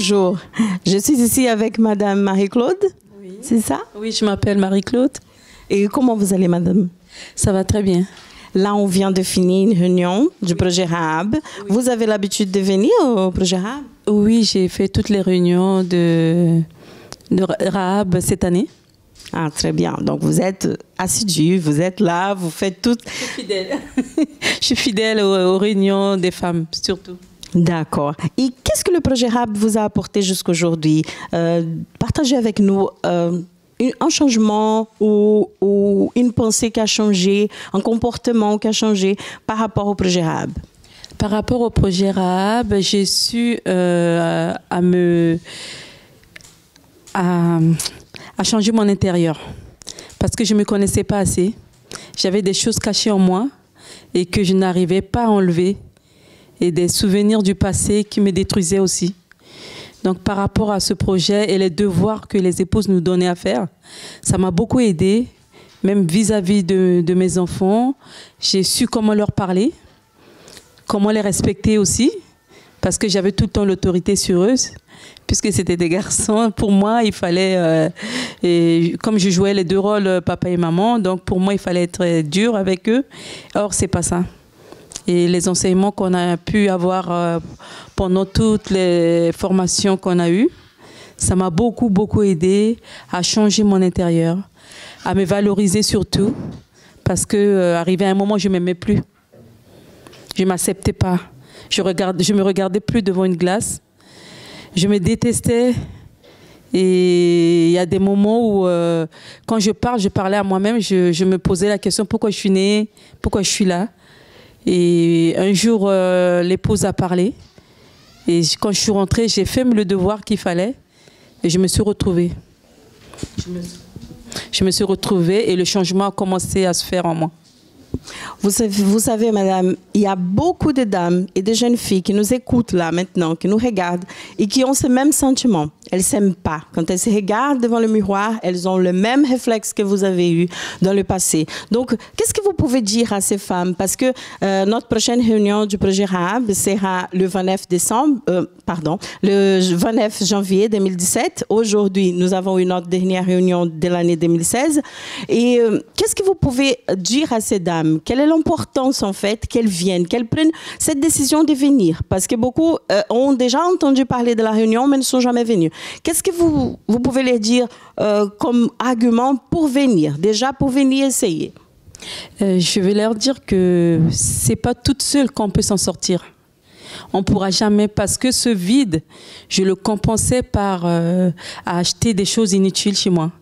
Bonjour, je suis ici avec Madame Marie-Claude, oui. C'est ça? Oui, je m'appelle Marie-Claude. Et comment vous allez, Madame? Ça va très bien. Là, on vient de finir une réunion du projet Rahab. Oui. Vous avez l'habitude de venir au projet Rahab? Oui, j'ai fait toutes les réunions de Rahab cette année. Ah, très bien. Donc, vous êtes assidue, vous êtes là, vous faites tout. Je suis fidèle. Je suis fidèle aux réunions des femmes, surtout. D'accord. Et qu'est-ce que le projet Rahab vous a apporté jusqu'aujourd'hui? Partagez avec nous un changement ou une pensée qui a changé, un comportement qui a changé par rapport au projet Rahab. Par rapport au projet Rahab, j'ai su à changer mon intérieur parce que je ne me connaissais pas assez. J'avais des choses cachées en moi et que je n'arrivais pas à enlever et des souvenirs du passé qui me détruisaient aussi. Donc par rapport à ce projet et les devoirs que les épouses nous donnaient à faire, ça m'a beaucoup aidée, même vis-à-vis de mes enfants. J'ai su comment leur parler, comment les respecter aussi, parce que j'avais tout le temps l'autorité sur eux. Puisque c'était des garçons, pour moi, il fallait, comme je jouais les deux rôles, papa et maman, donc pour moi, il fallait être dur avec eux. Or, c'est pas ça. Et les enseignements qu'on a pu avoir pendant toutes les formations qu'on a eues, ça m'a beaucoup, beaucoup aidé à changer mon intérieur, à me valoriser surtout, parce que arrivé à un moment, je ne m'aimais plus. Je ne m'acceptais pas. Je me regardais plus devant une glace. Je me détestais et il y a des moments où, quand je parlais à moi-même, je me posais la question pourquoi je suis née, pourquoi je suis là. Et un jour, l'épouse a parlé et quand je suis rentrée, j'ai fait le devoir qu'il fallait et je me suis retrouvée. Je me suis retrouvée et le changement a commencé à se faire en moi. Vous savez, madame, il y a beaucoup de dames et de jeunes filles qui nous écoutent là maintenant, qui nous regardent et qui ont ce même sentiment. Elles ne s'aiment pas. Quand elles se regardent devant le miroir, elles ont le même réflexe que vous avez eu dans le passé. Donc, qu'est-ce que vous pouvez dire à ces femmes? Parce que notre prochaine réunion du projet Rahab sera le 29 le 29 janvier 2017. Aujourd'hui, nous avons eu notre dernière réunion de l'année 2016. Et qu'est-ce que vous pouvez dire à ces dames? Quelle est l'importance, en fait, qu'elles viennent, qu'elles prennent cette décision de venir? Parce que beaucoup ont déjà entendu parler de la réunion, mais ne sont jamais venus. Qu'est-ce que vous pouvez leur dire comme argument pour venir, déjà pour venir essayer? Je vais leur dire que ce n'est pas toute seule qu'on peut s'en sortir. On ne pourra jamais, parce que ce vide, je le compensais par à acheter des choses inutiles chez moi.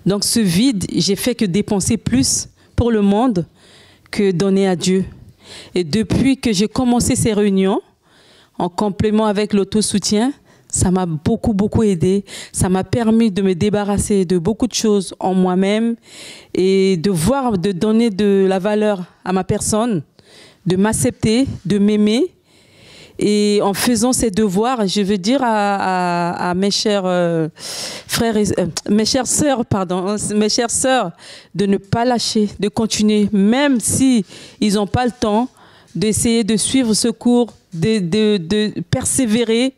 Donc ce vide, j'ai fait que dépenser plus pour le monde que donner à Dieu. Et depuis que j'ai commencé ces réunions, en complément avec l'autosoutien, ça m'a beaucoup, beaucoup aidé. Ça m'a permis de me débarrasser de beaucoup de choses en moi-même et de donner de la valeur à ma personne, de m'accepter, de m'aimer. Et en faisant ces devoirs, je veux dire à mes chers frères et mes chères sœurs, de ne pas lâcher, de continuer, même si ils n'ont pas le temps, d'essayer de suivre ce cours, de persévérer,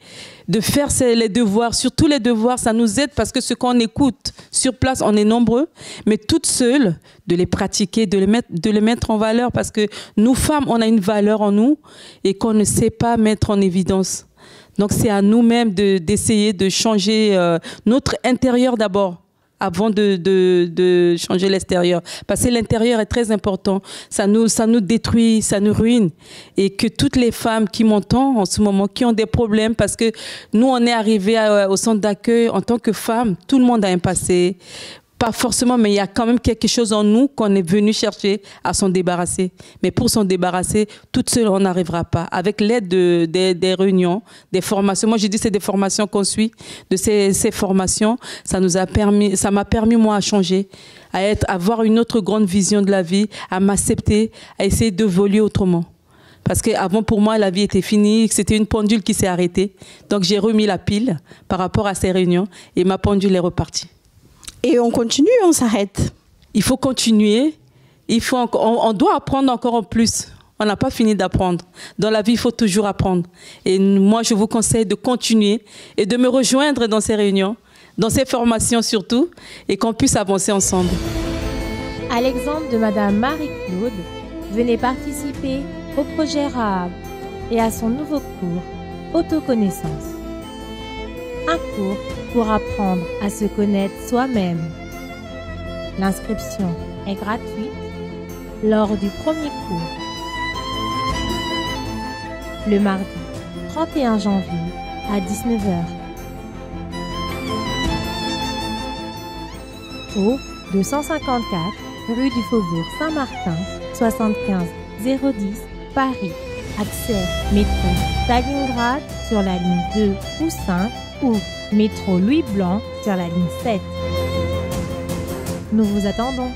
de faire les devoirs. Surtout les devoirs, ça nous aide parce que ce qu'on écoute sur place, on est nombreux, mais toutes seules, de les pratiquer, de les mettre en valeur parce que nous, femmes, on a une valeur en nous et qu'on ne sait pas mettre en évidence. Donc, c'est à nous-mêmes d'essayer de changer notre intérieur d'abord, avant de changer l'extérieur. Parce que l'intérieur est très important. Ça nous détruit, ça nous ruine. Et que toutes les femmes qui m'entendent en ce moment, qui ont des problèmes, parce que nous, on est arrivés au centre d'accueil en tant que femmes, tout le monde a un passé. Pas forcément, mais il y a quand même quelque chose en nous qu'on est venu chercher à s'en débarrasser. Mais pour s'en débarrasser, toute seule, on n'arrivera pas. Avec l'aide des réunions, des formations. Moi, je dis que c'est des formations qu'on suit. De ces formations, ça m'a permis, moi, à changer, à avoir une autre grande vision de la vie, à m'accepter, à essayer d'évoluer autrement. Parce qu'avant, pour moi, la vie était finie, c'était une pendule qui s'est arrêtée. Donc, j'ai remis la pile par rapport à ces réunions et ma pendule est repartie. Et on continue, on s'arrête? Il faut continuer. On doit apprendre encore en plus. on n'a pas fini d'apprendre. Dans la vie, il faut toujours apprendre. Et moi, je vous conseille de continuer et de me rejoindre dans ces réunions, dans ces formations surtout, et qu'on puisse avancer ensemble. À l'exemple de Madame Marie-Claude, venez participer au projet Rahab et à son nouveau cours Autoconnaissance. Un cours pour apprendre à se connaître soi-même. L'inscription est gratuite lors du premier cours. Le mardi 31 janvier à 19h. Au 254 rue du Faubourg Saint-Martin, 75 010 Paris. Accès métro Stalingrad sur la ligne 2 ou 5 ou métro Louis Blanc sur la ligne 7. Nous vous attendons.